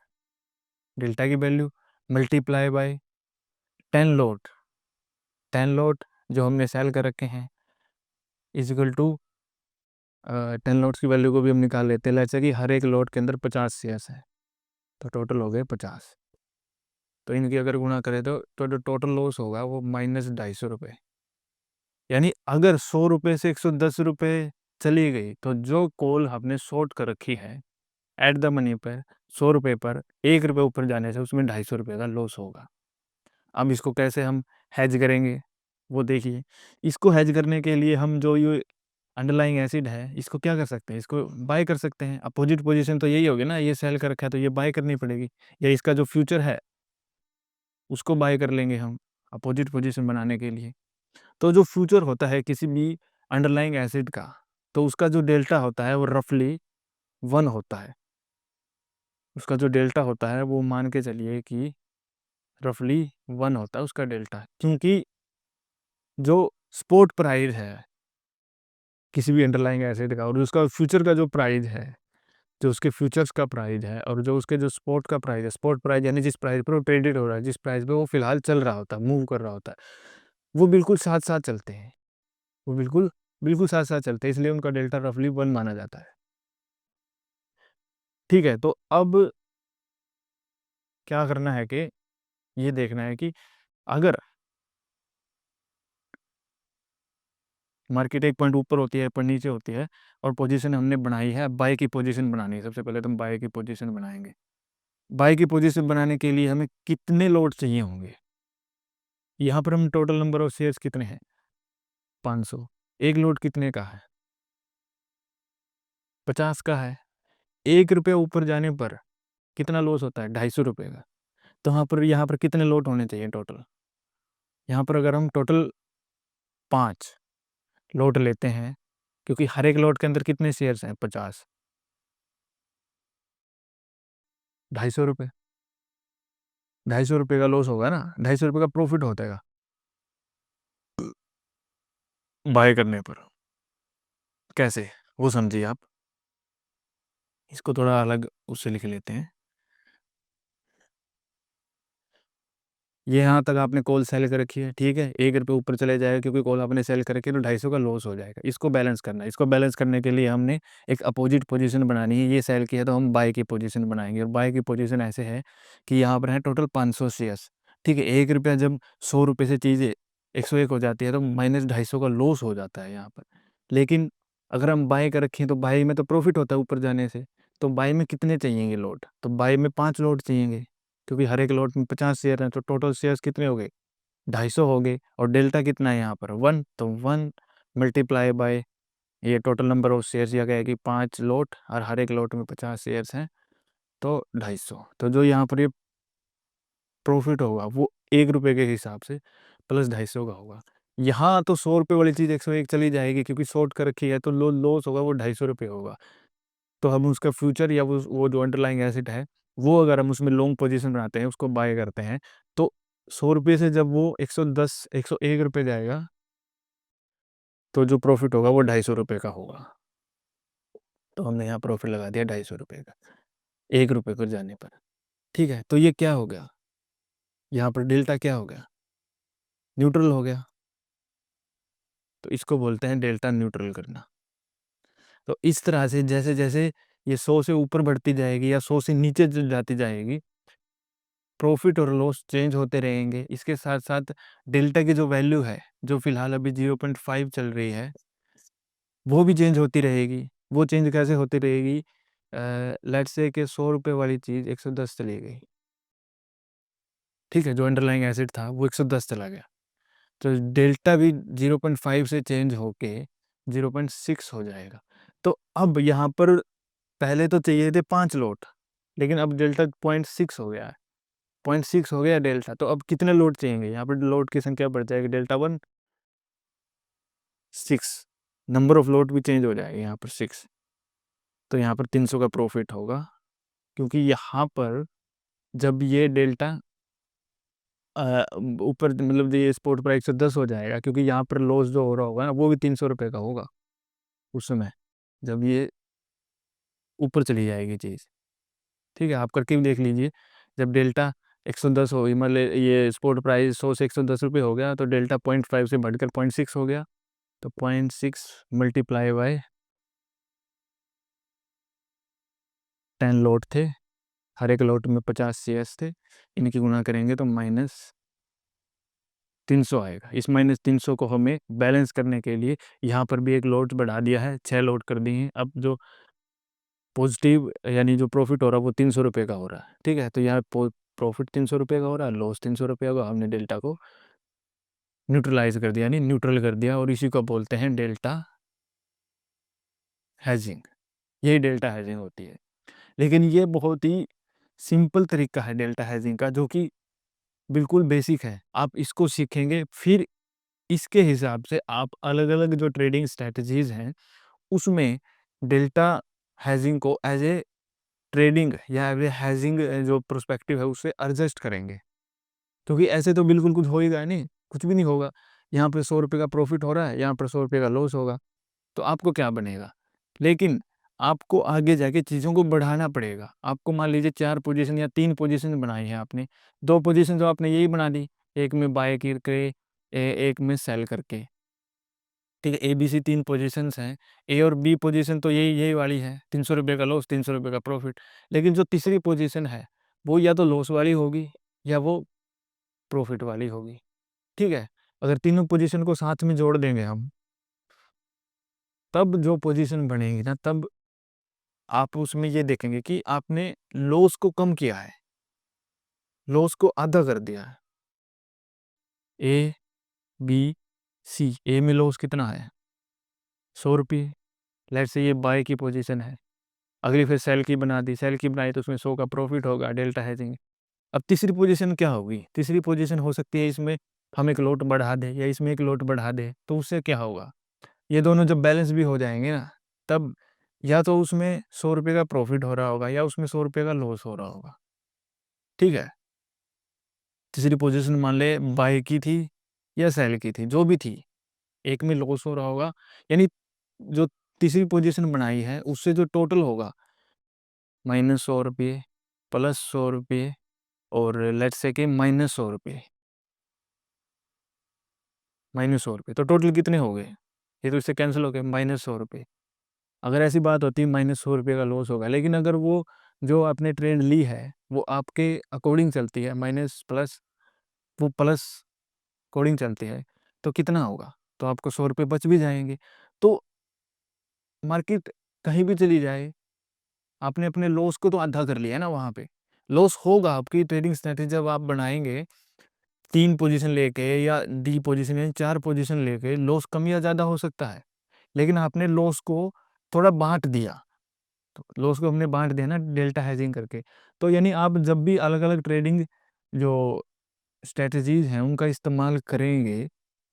डेल्टा की value multiply by 10 lot, 10 lot जो हमने सेल कर रखे हैं इज इक्वल टू 10 लॉट्स की वैल्यू को भी हम निकाल लेते हैं। जैसे कि हर एक लॉट के अंदर 50 शेयर्स हैं, तो टोटल हो गए 50। तो इनकी अगर गुणा करें तो जो टोटल लॉस होगा वो -250 रुपये। यानी अगर 100 रुपये से 110 रुपये चली गई तो जो कॉल हमने शॉर्ट कर रखी है एट द मनी पर 100 रुपये पर 1 रुपये ऊपर जाने से उसमें 250 रुपये का लॉस होगा। अब इसको कैसे हम हैज करेंगे वो देखिए। इसको हैज करने के लिए हम जो ये अंडरलाइंग एसिड है इसको क्या कर सकते हैं, इसको बाय कर सकते हैं। अपोजिट पोजीशन तो यही होगी ना, ये सेल कर रखा है तो ये बाय करनी पड़ेगी, या इसका जो फ्यूचर है उसको बाय कर लेंगे हम अपोजिट पोजीशन बनाने के लिए। तो जो फ्यूचर होता है किसी भी अंडरलाइंग एसिड का, तो उसका जो डेल्टा होता है वो रफली 1 होता है। उसका जो डेल्टा होता है वो मान के चलिए कि रफली 1 होता है उसका डेल्टा, क्योंकि जो स्पॉट प्राइस है किसी भी अंडरलाइंग एसिड का और उसका फ्यूचर का जो प्राइस है, जो उसके फ्यूचर्स का प्राइस है और जो उसके जो स्पॉट का प्राइस है, स्पॉट प्राइस यानी जिस प्राइस पर वो ट्रेडेड हो रहा है, जिस प्राइस पे वो फिलहाल चल रहा होता है, मूव कर रहा होता है, वो बिल्कुल साथ साथ चलते हैं। वो बिल्कुल बिल्कुल साथ साथ चलते हैं, इसलिए उनका डेल्टा रफली 1 माना जाता है। ठीक है, तो अब क्या करना है कि ये देखना है कि अगर मार्केट एक पॉइंट ऊपर होती है, एक पॉइंट नीचे होती है, और पोजीशन हमने बनाई है, बाय की पोजीशन बनानी है। सबसे पहले तो हम बाय की पोजीशन बनाएंगे। बाय की पोजीशन बनाने के लिए हमें कितने लोड चाहिए होंगे? यहाँ पर हम टोटल नंबर ऑफ शेयर्स कितने हैं? 500। एक लोड कितने का है? 50 का है। 1 रुपया ऊपर जाने पर कितना लॉस होता है? 250 रुपये का। तो यहाँ पर कितने लोड होने चाहिए टोटल? यहाँ पर अगर हम टोटल 5 लोड लेते हैं, क्योंकि हर एक लोड के अंदर कितने शेयर्स हैं? 50, 250 रुपये। 250 रुपये का लॉस होगा ना, 250 रुपये का प्रॉफिट होता है बाय करने पर। कैसे? वो समझिए आप। इसको थोड़ा अलग उससे लिख लेते हैं। ये यहाँ तक आपने कॉल सेल कर रखी है, ठीक है, 1 रुपये ऊपर चले जाएगा क्योंकि कॉल आपने सेल कर रखी है, तो 250 का लॉस हो जाएगा। इसको बैलेंस करना है। इसको बैलेंस करने के लिए हमने एक अपोजिट पोजीशन बनानी है। ये सेल की है तो हम बाय की पोजीशन बनाएंगे, और बाय की पोजीशन ऐसे है कि यहाँ पर है टोटल 500 शेयर्स, ठीक है। 1 रुपया जब 100 रुपये से चीज़ 101 हो जाती है तो माइनस 250 का लॉस हो जाता है यहाँ पर। लेकिन अगर हम बाय कर रखें तो बाय में तो प्रॉफिट होता है ऊपर जाने से। तो बाय में कितने चाहिएंगे लॉट? तो बाय में 5 लॉट चाहिएंगे, क्योंकि हर एक लॉट में 50 शेयर हैं, तो टोटल शेयर्स कितने हो गए? 250 हो गए। और डेल्टा कितना है यहाँ पर? 1, तो 1 मल्टीप्लाई बाय ये टोटल नंबर ऑफ शेयर्स, या क्या है कि 5 लॉट और हर एक लॉट में 50 शेयर्स हैं, तो 250। तो जो यहाँ पर ये प्रॉफिट होगा वो 1 रुपये के हिसाब से प्लस 250 का होगा। यहाँ तो 100 रुपये वाली चीज़ 101 चली जाएगी, क्योंकि शॉर्ट कर रखी है, तो लॉस होगा वो 250 रुपये होगा। तो हम उसका फ्यूचर या वो जो अंडरलाइंग एसेट है, वो अगर हम उसमें लॉन्ग पोजीशन बनाते हैं, उसको बाय करते हैं, तो 100 रुपये से जब वो 110 101 रुपये जाएगा, तो जो प्रॉफिट होगा वो 250 रुपये का होगा। तो हमने यहाँ प्रॉफिट लगा दिया 250 रुपये का 1 रुपये को जाने पर, ठीक है। तो ये क्या हो गया? यहाँ पर डेल्टा क्या हो गया? न्यूट्रल हो गया। तो इसको बोलते हैं डेल्टा न्यूट्रल करना। तो इस तरह से जैसे जैसे ये 100 से ऊपर बढ़ती जाएगी या 100 से नीचे जाती जाएगी, प्रॉफिट और लॉस चेंज होते रहेंगे। इसके साथ साथ डेल्टा की जो वैल्यू है, जो फिलहाल अभी 0.5 चल रही है, वो भी चेंज होती रहेगी। वो चेंज कैसे होती रहेगी? लेट्स से कि 100 रुपये वाली चीज़ 110 चली गई, ठीक है, जो अंडरलाइंग एसिड था वो 110 चला गया, तो डेल्टा भी 0.5 से चेंज होके 0.6 हो जाएगा। तो अब यहाँ पर पहले तो चाहिए थे 5 लॉट, लेकिन अब डेल्टा 0.6 हो गया है। 0.6 हो गया डेल्टा, तो अब कितने लोड चाहिएंगे? यहाँ पर लोड की संख्या बढ़ जाएगी, डेल्टा 1 6, नंबर ऑफ लोड भी चेंज हो जाएगा यहाँ पर 6। तो यहाँ पर 300 का प्रॉफिट होगा, क्योंकि यहाँ पर जब ये डेल्टा ऊपर, मतलब ये स्पॉट प्राइस 110 हो जाएगा, क्योंकि यहाँ पर लॉस जो हो रहा होगा ना, वो भी 300 रुपये का होगा उस समय, जब ये ऊपर चली जाएगी चीज़, ठीक है। आप करके भी देख लीजिए, जब डेल्टा 110 हो, मतलब ये स्पॉट प्राइस 100 से 110 रुपये हो गया, तो डेल्टा 0.5 से बढ़कर 0.6 हो गया, तो 0.6 मल्टीप्लाई बाय 10 लॉट थे, हर एक लॉट में 50 शेयर्स थे, इनकी गुणा करेंगे तो माइनस 300 आएगा। इस माइनस 300 को हमें बैलेंस करने के लिए यहाँ पर भी एक लॉट बढ़ा दिया है, 6 लॉट कर दिए हैं। अब जो पॉजिटिव यानी जो प्रॉफिट हो रहा है वो 300 रुपये का हो रहा है, ठीक है। तो यहाँ प्रॉफिट 300 रुपये का हो रहा है, लॉस 300 रुपये का, हमने डेल्टा को न्यूट्रलाइज कर दिया, यानी न्यूट्रल कर दिया, और इसी को बोलते हैं डेल्टा हैजिंग। यही डेल्टा हैजिंग होती है। लेकिन ये बहुत ही सिंपल तरीका है डेल्टा हैजिंग का, जो कि बिल्कुल बेसिक है। आप इसको सीखेंगे, फिर इसके हिसाब से आप अलग-अलग जो ट्रेडिंग स्ट्रैटेजीज़ हैं, उसमें डेल्टा हैजिंग को एज़ ए ट्रेडिंग या एज़ ए हैजिंग जो पर्सपेक्टिव है, उससे एडजस्ट करेंगे। क्योंकि ऐसे तो बिल्कुल कुछ होएगा नहीं, कुछ भी नहीं होगा। यहाँ पे 100 रुपये का प्रॉफिट हो रहा है, यहाँ पर 100 रुपये का लॉस होगा, तो आपको क्या बनेगा? लेकिन आपको आगे जाके चीज़ों को बढ़ाना पड़ेगा। आपको मान लीजिए 4 पोज़ीशन या 3 पोज़ीशन बनाई है आपने, 2 पोज़ीशन तो आपने यही बना दी, एक में बाय करके एक में सेल करके, ठीक है। ए, बी, सी 3 पोज़ीशंस हैं, ए और बी पोज़ीशन तो यही यही वाली है, 300 रुपये का लॉस, 300 रुपये का प्रॉफिट। लेकिन जो तीसरी पोज़ीशन है, वो या तो लॉस वाली होगी या वो प्रॉफिट वाली होगी, ठीक है। अगर तीनों पोज़ीशन को साथ में जोड़ देंगे हम, तब जो पोज़ीशन बनेगी ना, तब आप उसमें ये देखेंगे कि आपने लॉस को कम किया है, लॉस को आधा कर दिया है। ए, बी, सी, ए में लॉस कितना है? 100 रुपये। लेट्स से ये बाय की पोज़ीशन है। अगली फिर सेल की बना दी, सेल की बनाई तो उसमें 100 का प्रॉफिट होगा, डेल्टा हेजिंग। अब तीसरी पोज़ीशन क्या होगी? तीसरी पोज़ीशन हो सकती है इसमें हम एक लॉट बढ़ा दें या इसमें एक लॉट बढ़ा दें, तो उससे क्या होगा? ये दोनों जब बैलेंस भी हो जाएँगे ना, तब या तो उसमें 100 रुपये का प्रॉफिट हो रहा होगा या उसमें 100 रुपये का लॉस हो रहा होगा, ठीक है? तीसरी पोजीशन मान ले बाय की थी या सेल की थी, जो भी थी, एक में लॉस हो रहा होगा, यानी जो तीसरी पोजीशन बनाई है उससे जो टोटल होगा, -100 रुपये, +100 रुपये और लेट्स से कि -100 रुपये, -100 रुपये, तो टोटल कितने हो गए? ये तो इससे कैंसिल हो गए, -100 रुपये। अगर ऐसी बात होती -100 रुपये का लॉस होगा, लेकिन अगर वो जो आपने ट्रेड ली है, वो आपके अकॉर्डिंग चलती है, माइनस प्लस वो प्लस अकॉर्डिंग चलती है, तो कितना होगा? तो आपको 100 रुपये बच भी जाएँगे। तो मार्केट कहीं भी चली जाए, आपने अपने लॉस को तो आधा कर लिया है ना वहाँ पे। लॉस होगा, आपकी ट्रेडिंग स्ट्रैटेजी जब आप बनाएँगे 3 पोज़ीशन लेके या डी पोज़ीशन या 4 पोज़ीशन लेके, लॉस कम या ज़्यादा हो सकता है। लेकिन आपने लॉस को थोड़ा बाँट दिया, तो लॉस को हमने बाँट दिया ना डेल्टा हेजिंग करके। तो यानी आप जब भी अलग-अलग ट्रेडिंग जो स्ट्रैटेजीज़ हैं, उनका इस्तेमाल करेंगे,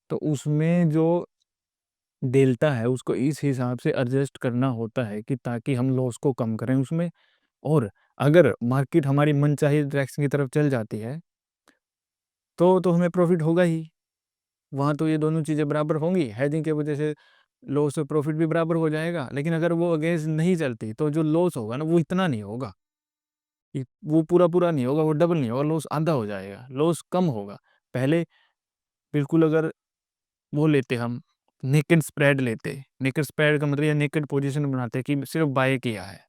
तो उसमें जो डेल्टा है, उसको इस हिसाब से एडजस्ट करना होता है कि ताकि हम लॉस को कम करें उसमें। और अगर मार्केट हमारी मनचाही डायरेक्शन की तरफ चल जाती है, तो हमें प्रॉफ़िट होगा ही। वहाँ तो ये दोनों चीज़ें बराबर होंगी, हेजिंग की वजह से लॉस और प्रॉफ़िट भी बराबर हो जाएगा। लेकिन अगर वो अगेंस्ट नहीं चलती, तो जो लॉस होगा ना, वो इतना नहीं होगा। वो पूरा-पूरा नहीं होगा, वो डबल नहीं होगा, लॉस आधा हो जाएगा, लॉस कम होगा। पहले बिल्कुल अगर वो लेते हम, नेकेड स्प्रेड लेते, नेकेड स्प्रेड का मतलब ये नेकेड पोज़ीशन बनाते कि सिर्फ़ बाय किया है।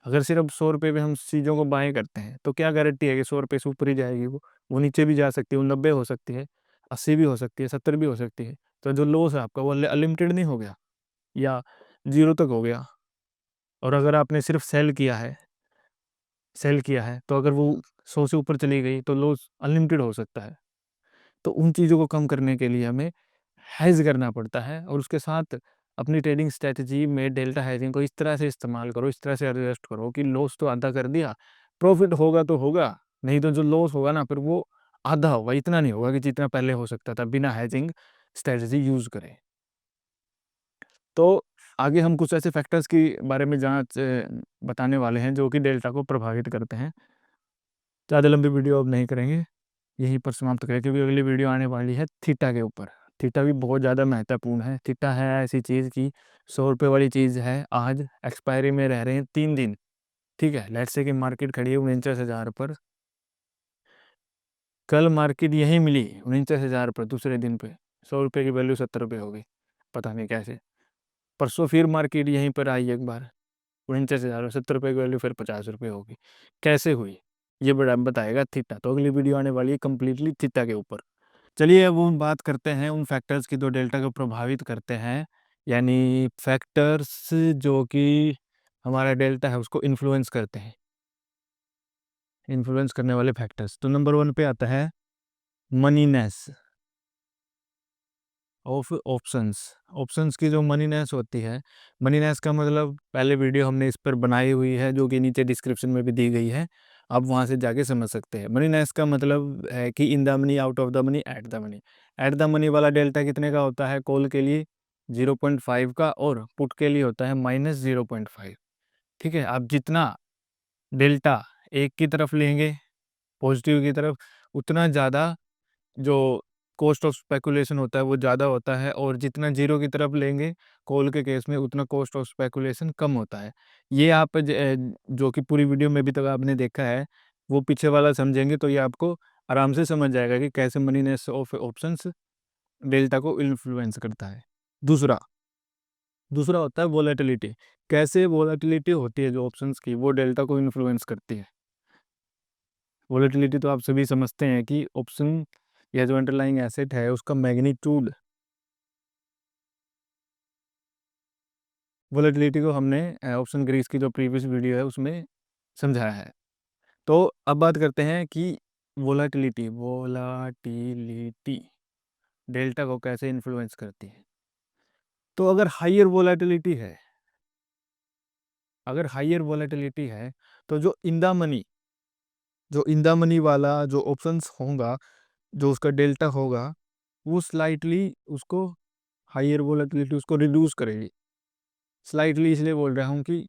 अगर सिर्फ 100 रुपए पे हम चीज़ों को बाय करते हैं, तो क्या गारंटी है कि 100 रुपए से ऊपर ही जाएगी वो? वो नीचे भी जा सकती है, वो 90 हो सकती है, 80 भी हो सकती है, 70 भी हो सकती है। तो जो लॉस है आपका वो अनलिमिटेड नहीं हो गया या 0 तक हो गया। और अगर आपने सिर्फ सेल किया है, तो अगर वो 100 से ऊपर चली गई तो लॉस अनलिमिटेड हो सकता है। तो उन चीज़ों को कम करने के लिए हमें हेज करना पड़ता है और उसके साथ अपनी ट्रेडिंग स्ट्रैटेजी में डेल्टा हेजिंग को इस तरह से इस्तेमाल करो, इस तरह से एडजस्ट करो कि लॉस तो आधा कर दिया, प्रॉफिट होगा तो होगा, नहीं तो जो लॉस होगा ना फिर वो आधा होगा, इतना नहीं होगा कि जितना पहले हो सकता था बिना हेजिंग स्ट्रैटेजी यूज़ करें। तो आगे हम कुछ ऐसे फैक्टर्स के बारे में बताने वाले हैं जो कि डेल्टा को प्रभावित करते हैं। ज़्यादा लंबी वीडियो अब नहीं करेंगे, यहीं पर समाप्त करें क्योंकि अगली वीडियो आने वाली है थीटा के ऊपर। थीटा भी बहुत ज़्यादा महत्वपूर्ण है। थीटा है ऐसी चीज़ कि 100 रुपए वाली चीज़ है, आज एक्सपायरी में रह रहे हैं 3 दिन, ठीक है? लेट्स से कि मार्केट खड़ी है 49,000 पर, कल मार्केट यहीं मिली 49,000 पर दूसरे दिन पे, 100 रुपए की वैल्यू 70 रुपए हो गई, पता नहीं कैसे। परसों फिर मार्केट यहीं पर आई एक बार, 49,000 और 70 रुपए की वैल्यू फिर 50 रुपए हो गई। कैसे हुई? ये बड़ा बताएगा थीटा। तो अगली वीडियो आने वाली है कंप्लीटली थीटा के ऊपर। चलिए अब हम बात करते हैं उन फैक्टर्स की जो डेल्टा को प्रभावित करते हैं, यानी फैक्टर्स जो कि हमारा डेल्टा है उसको इन्फ्लुएंस करते हैं, इन्फ्लुएंस करने वाले फैक्टर्स। तो नंबर 1 पे आता है मनीनेस ऑफ ऑप्शंस। ऑप्शंस की जो मनीनेस होती है, मनीनेस का मतलब पहले वीडियो हमने इस पर बनाई हुई है जो कि नीचे डिस्क्रिप्शन में भी दी गई है, आप वहाँ से जाके समझ सकते हैं। मनीनेस का मतलब है कि इन the money, out of the money, at the money. At the money वाला डेल्टा कितने का होता है? कॉल के लिए 0.5 का और पुट के लिए होता है -0.5। ठीक है, आप जितना डेल्टा एक की तरफ लेंगे, पॉजिटिव की तरफ, उतना ज़्यादा जो कॉस्ट ऑफ स्पेकुलेशन होता है वो ज़्यादा होता है और जितना जीरो की तरफ लेंगे कॉल के केस में उतना कॉस्ट ऑफ स्पेकुलेशन कम होता है। ये आप जो कि पूरी वीडियो में अभी तक आपने देखा है, वो पीछे वाला समझेंगे तो ये आपको आराम से समझ जाएगा कि कैसे मनीनेस ऑफ ऑप्शंस डेल्टा को इन्फ्लुएंस करता है। दूसरा दूसरा होता है वोलेटिलिटी। कैसे वोलेटिलिटी होती है जो ऑप्शंस की, वो डेल्टा को इन्फ्लुएंस करती है। वोलेटिलिटी तो आप सभी समझते हैं कि ऑप्शन या जो अंडरलाइंग एसेट है उसका मैग्नीट्यूड, वोलेटिलिटी को हमने ऑप्शन ग्रीस की जो प्रीवियस वीडियो है उसमें समझाया है। तो अब बात करते हैं कि वोलेटिलिटी वोलाटिलिटी डेल्टा को कैसे इन्फ्लुएंस करती है। तो अगर हाइयर वोलेटिलिटी है तो जो इन द मनी वाला जो ऑप्शंस होगा, जो उसका डेल्टा होगा, वो स्लाइटली उसको हाइयर वोलेटिलिटी उसको रिड्यूस करेगी। स्लाइटली इसलिए बोल रहा हूँ कि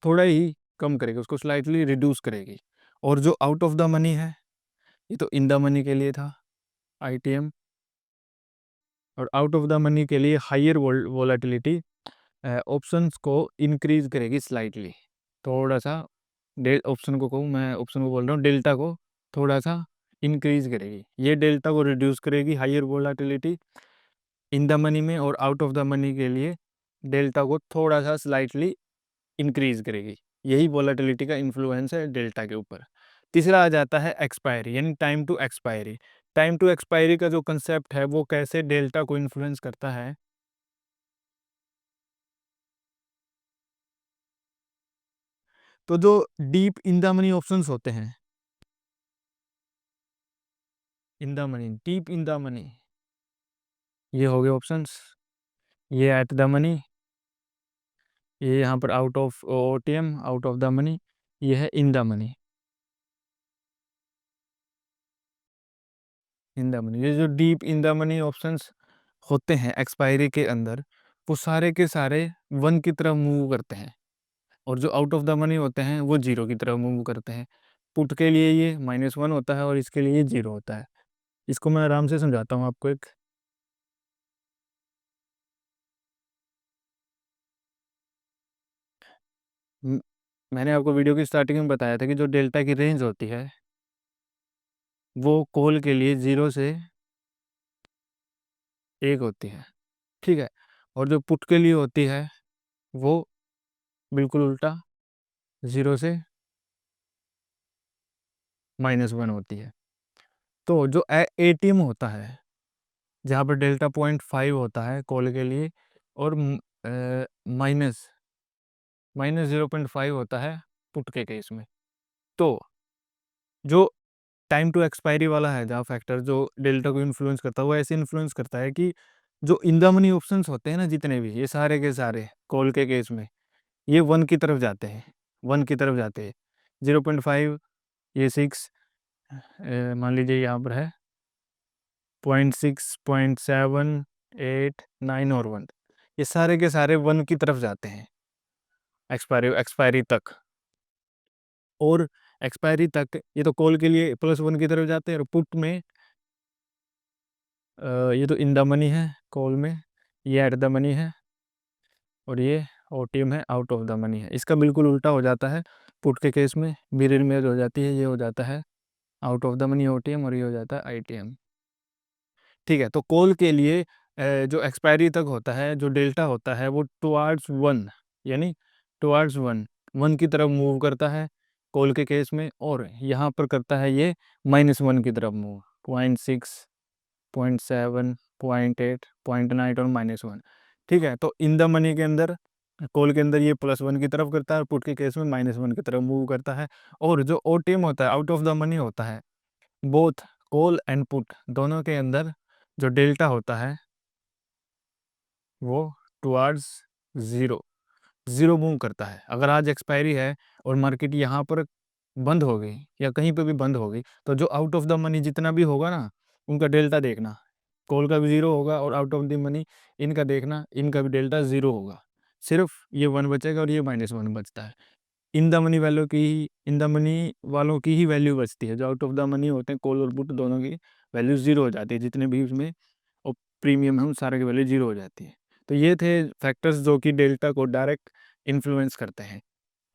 थोड़ा ही कम करेगी, उसको स्लाइटली रिड्यूस करेगी। और जो आउट ऑफ द मनी है, ये तो इन द मनी के लिए था, आईटीएम, और आउट ऑफ द मनी के लिए हाइयर वोलेटिलिटी ऑप्शंस को इंक्रीज करेगी स्लाइटली, थोड़ा सा ऑप्शन को कहूँ, मैं ऑप्शन को बोल रहा हूँ, डेल्टा को थोड़ा सा इंक्रीज करेगी, ये डेल्टा को रिड्यूस करेगी, higher volatility in the money में, और आउट ऑफ द मनी के लिए डेल्टा को थोड़ा सा स्लाइटली इंक्रीज करेगी। यही वोलाटिलिटी का इन्फ्लुएंस है डेल्टा के ऊपर। तीसरा आ जाता है एक्सपायरी, यानी time to expiry. Time to expiry का जो कंसेप्ट है वो कैसे डेल्टा को इन्फ्लुएंस करता है। तो जो deep in the money options होते हैं, इन the money, deep in the money, ये हो गए ऑप्शंस, ये एट द मनी, ये यहाँ पर out of OTM, out of the money, ये है इन the money, in the money. ये जो deep in the money options होते हैं एक्सपायरी के अंदर, वो सारे के सारे वन की तरफ मूव करते हैं, और जो आउट ऑफ द मनी होते हैं वो जीरो की तरफ मूव करते हैं। पुट के लिए ये -1 होता है और इसके लिए ये जीरो होता है। इसको मैं आराम से समझाता हूँ आपको एक। म- मैंने आपको वीडियो की स्टार्टिंग में बताया था कि जो डेल्टा की रेंज होती है वो कॉल के लिए 0 से 1 होती है, ठीक है। और जो पुट के लिए होती है वो बिल्कुल उल्टा, 0 से -1 होती है। तो जो एटीएम होता है, जहाँ पर डेल्टा 0.5 होता है कॉल के लिए, और माइनस -0.5 होता है पुट के केस में। तो जो टाइम टू एक्सपायरी वाला है, जहाँ फैक्टर जो डेल्टा को इन्फ्लुएंस करता है, वो ऐसे इन्फ्लुएंस करता है कि जो इन द मनी ऑप्शंस होते हैं ना, जितने भी, ये सारे के सारे कॉल के केस में ये 1 की तरफ जाते हैं, 1 की तरफ जाते हैं। 0.5, ये 6, मान लीजिए यहाँ पर है 0.6, 0.7, 8, 9 और 1, ये सारे के सारे 1 की तरफ जाते हैं एक्सपायरी एक्सपायरी तक। और एक्सपायरी तक ये तो कॉल के लिए +1 की तरफ जाते हैं, और पुट में ये तो इन द मनी है कॉल में, ये एट द मनी है, और ये ओटीएम है, आउट ऑफ द मनी है। इसका बिल्कुल उल्टा हो जाता है पुट के केस में, मिरर इमेज हो जाती है, ये हो जाता है out of the money OTM, और ये हो जाता है आईटीएम, ठीक है। तो कॉल के लिए जो एक्सपायरी तक होता है, जो डेल्टा होता है वो टुवार्ड्स 1, यानी टुवार्ड्स 1, 1 की तरफ मूव करता है कॉल के केस में, और यहाँ पर करता है ये -1 की तरफ मूव, 0.6, 0.7, 0.8, 0.9 और -1, ठीक है। तो इन द मनी के अंदर, कॉल के अंदर ये +1 की तरफ करता है, और पुट के केस में -1 की तरफ मूव करता है। और जो ओटीएम होता है, आउट ऑफ द मनी होता है, बोथ कॉल एंड पुट दोनों के अंदर जो डेल्टा होता है वो टुवार्ड्स ज़ीरो, ज़ीरो मूव करता है। अगर आज एक्सपायरी है और मार्केट यहाँ पर बंद हो गई, या कहीं पे भी बंद हो गई, तो जो आउट ऑफ द मनी जितना भी होगा ना, उनका डेल्टा देखना, कॉल का भी 0 होगा, और आउट ऑफ द मनी इनका देखना, इनका भी डेल्टा 0 होगा। सिर्फ ये 1 बचेगा और ये -1 बचता है। इन द मनी वालों की ही, इन द मनी वालों की ही वैल्यू बचती है। जो आउट ऑफ द मनी होते हैं कॉल और पुट, दोनों की वैल्यू 0 हो जाती है, जितने भी उसमें और प्रीमियम है उन सारे की वैल्यू 0 हो जाती है। तो ये थे फैक्टर्स जो कि डेल्टा को डायरेक्ट इन्फ्लुएंस करते हैं।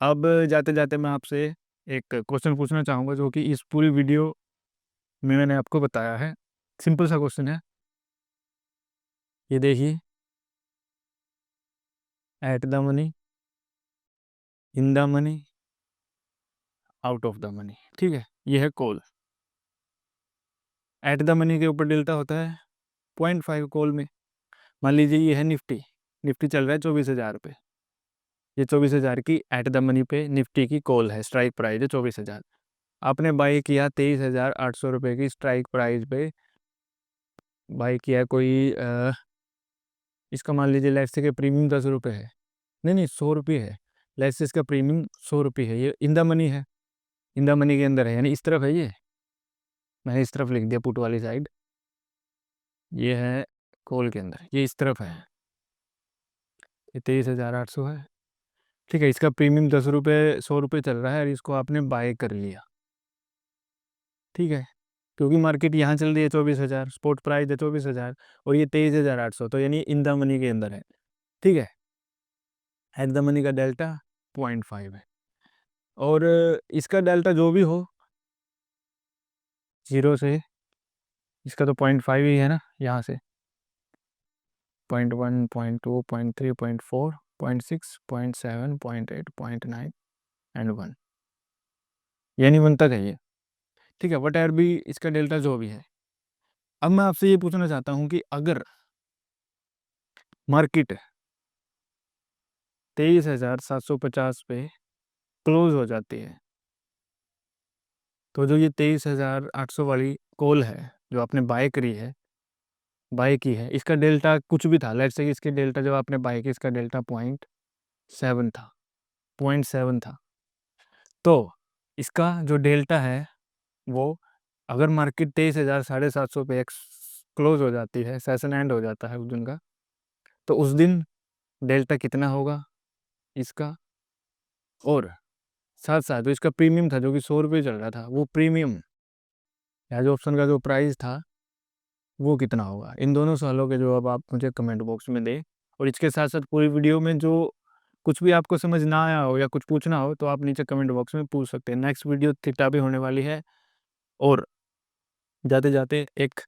अब जाते जाते मैं आपसे एक क्वेश्चन पूछना चाहूँगा, जो कि इस पूरी वीडियो में मैंने आपको बताया है। सिंपल सा क्वेश्चन है, ये देखिए, at the money, in the money, out of the money, ठीक है। ये है कॉल। एट द मनी के ऊपर डेल्टा होता है 0.5 कॉल में। मान लीजिए ये है निफ्टी, निफ्टी चल रहा है 24,000 पे, ये 24,000 की एट द मनी पे निफ्टी की कॉल है, स्ट्राइक प्राइस है 24,000। आपने बाई किया 23,800 रुपये की स्ट्राइक प्राइस पे, बाई किया कोई इसका मान लीजिए लेट्स से कि प्रीमियम 10 रुपये है, नहीं नहीं 100 रुपये है, लेट्स से इसका प्रीमियम 100 रुपये है, ये इन द मनी है, इन द मनी के अंदर है, यानी इस तरफ है, ये मैंने इस तरफ लिख दिया पुट वाली साइड, ये है कॉल के अंदर, ये इस तरफ है, ये 23,800 है, ठीक है। इसका प्रीमियम 10 रुपये, 100 रुपये चल रहा है, और इसको आपने बाय कर लिया, ठीक है। क्योंकि मार्केट यहाँ चल रही है 24,000, स्पॉट प्राइस है 24,000, और ये 23,800, तो यानी इन द मनी के अंदर है, ठीक है। एट द मनी का डेल्टा 0.5 है। और इसका डेल्टा जो भी हो, 0 से, इसका तो 0.5 ही है ना, यहाँ से 0.1, 0.2, 0.3, 0.4, 0.6, 0.7, 0.8, 0.9 एंड 1, यानी 1 तक है ये। ठीक है, वट एवर भी इसका डेल्टा जो भी है। अब मैं आपसे ये पूछना चाहता हूँ कि अगर मार्केट 23,750 पे क्लोज हो जाती है, तो जो ये 23,800 वाली कॉल है जो आपने बाय की है, इसका डेल्टा कुछ भी था, लेट्स से कि इसके डेल्टा जब आपने बाय की, इसका डेल्टा 0.7 था, 0.7 था। तो इसका जो डेल्टा है वो, अगर मार्केट 23,750 पे एक्स क्लोज हो जाती है, सेशन एंड हो जाता है उस दिन का, तो उस दिन डेल्टा कितना होगा इसका। और साथ साथ जो इसका प्रीमियम था जो कि 100 रुपये चल रहा था, वो प्रीमियम या जो ऑप्शन का जो प्राइस था वो कितना होगा। इन दोनों सवालों के जवाब आप मुझे कमेंट बॉक्स में दें। और इसके साथ साथ पूरी वीडियो में जो कुछ भी आपको समझ ना आया हो या कुछ पूछना हो तो आप नीचे कमेंट बॉक्स में पूछ सकते हैं। नेक्स्ट वीडियो थीटा भी होने वाली है। और जाते जाते एक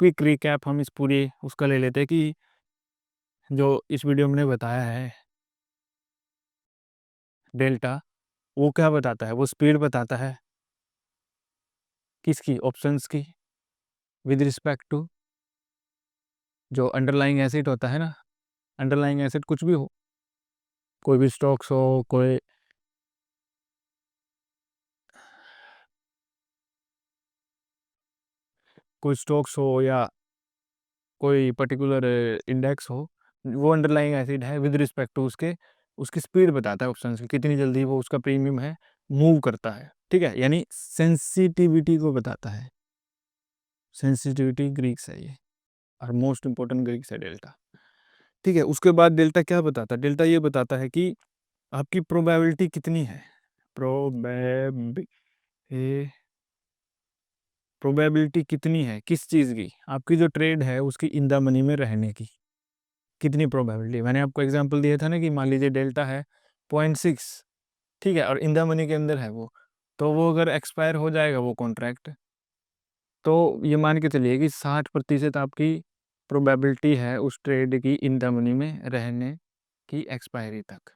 क्विक रिकैप हम इस पूरी उसका ले लेते हैं कि जो इस वीडियो में बताया है डेल्टा, वो क्या बताता है, वो स्पीड बताता है किसकी, ऑप्शंस की, विद रिस्पेक्ट टू जो अंडरलाइंग एसेट होता है ना। अंडरलाइंग एसेट कुछ भी हो, कोई भी स्टॉक्स हो, कोई स्टॉक्स हो या कोई पर्टिकुलर इंडेक्स हो, वो अंडरलाइंग एसिड है विद रिस्पेक्ट टू उसके, उसकी स्पीड बताता है ऑप्शन की, कितनी जल्दी वो उसका प्रीमियम है मूव करता है। ठीक है, यानी सेंसिटिविटी को बताता है। सेंसिटिविटी ग्रीक्स है ये, और मोस्ट इंपॉर्टेंट ग्रीक्स है डेल्टा। ठीक है, उसके बाद डेल्टा क्या बताता है, डेल्टा ये बताता है कि आपकी प्रोबेबिलिटी कितनी है। प्रोबेबि प्रोबेबिलिटी कितनी है किस चीज़ की, आपकी जो ट्रेड है उसकी इन द मनी में रहने की कितनी प्रोबेबिलिटी। मैंने आपको एग्जांपल दिया था ना कि मान लीजिए डेल्टा है 0.6, ठीक है, और इन द मनी के अंदर है वो, तो वो अगर एक्सपायर हो जाएगा वो कॉन्ट्रैक्ट, तो ये मान के चलिए कि 60% आपकी प्रोबेबिलिटी है उस ट्रेड की इन द मनी में रहने की एक्सपायरी तक।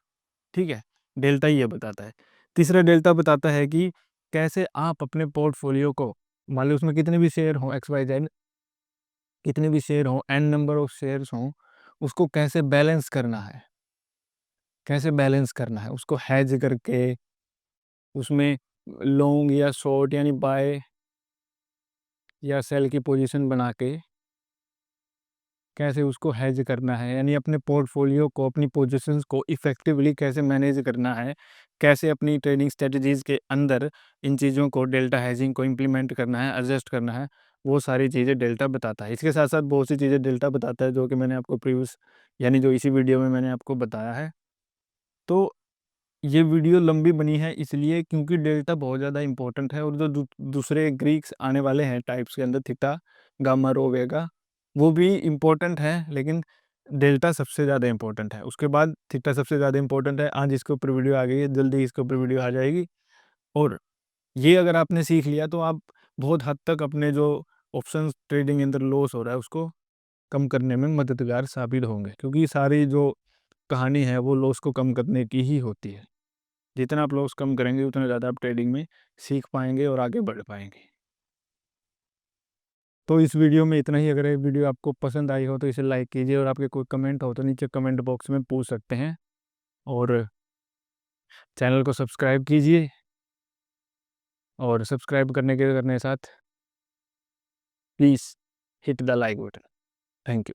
ठीक है, डेल्टा ये बताता है। तीसरा डेल्टा बताता है कि कैसे आप अपने पोर्टफोलियो को, मान लो उसमें कितने भी शेयर हों, एक्स वाई जेड कितने भी शेयर हों, एन नंबर ऑफ शेयर्स हों, उसको कैसे बैलेंस करना है, कैसे बैलेंस करना है उसको हैज करके, उसमें लॉन्ग या शॉर्ट यानी बाय या सेल की पोजीशन बना के कैसे उसको हैज करना है, यानी अपने पोर्टफोलियो को, अपनी पोजीशंस को इफ़ेक्टिवली कैसे मैनेज करना है, कैसे अपनी ट्रेडिंग स्ट्रेटजीज़ के अंदर इन चीज़ों को, डेल्टा हैजिंग को इम्प्लीमेंट करना है, एडजस्ट करना है, वो सारी चीज़ें डेल्टा बताता है। इसके साथ साथ बहुत सी चीज़ें डेल्टा बताता है जो कि मैंने आपको प्रीवियस यानी जो इसी वीडियो में मैंने आपको बताया है। तो ये वीडियो लंबी बनी है इसलिए क्योंकि डेल्टा बहुत ज़्यादा इंपॉर्टेंट है, और जो दूसरे ग्रीक्स आने वाले हैं टाइप्स के अंदर, थीटा, गामा, रो, वेगा, वो भी इम्पोर्टेंट है, लेकिन डेल्टा सबसे ज़्यादा इंपॉर्टेंट है। उसके बाद थीटा सबसे ज़्यादा इंपॉर्टेंट है। आज इसके ऊपर वीडियो आ गई है, जल्दी इसके ऊपर वीडियो आ जाएगी। और ये अगर आपने सीख लिया तो आप बहुत हद तक अपने जो ऑप्शन ट्रेडिंग के अंदर लॉस हो रहा है उसको कम करने में मददगार साबित होंगे, क्योंकि सारी जो कहानी है वो लॉस को कम करने की ही होती है। जितना आप लॉस कम करेंगे उतना ज़्यादा आप ट्रेडिंग में सीख पाएंगे और आगे बढ़ पाएंगे। तो इस वीडियो में इतना ही। अगर ये वीडियो आपको पसंद आई हो तो इसे लाइक कीजिए, और आपके कोई कमेंट हो तो नीचे कमेंट बॉक्स में पूछ सकते हैं। और चैनल को सब्सक्राइब कीजिए, और सब्सक्राइब करने साथ please hit the like button. Thank you.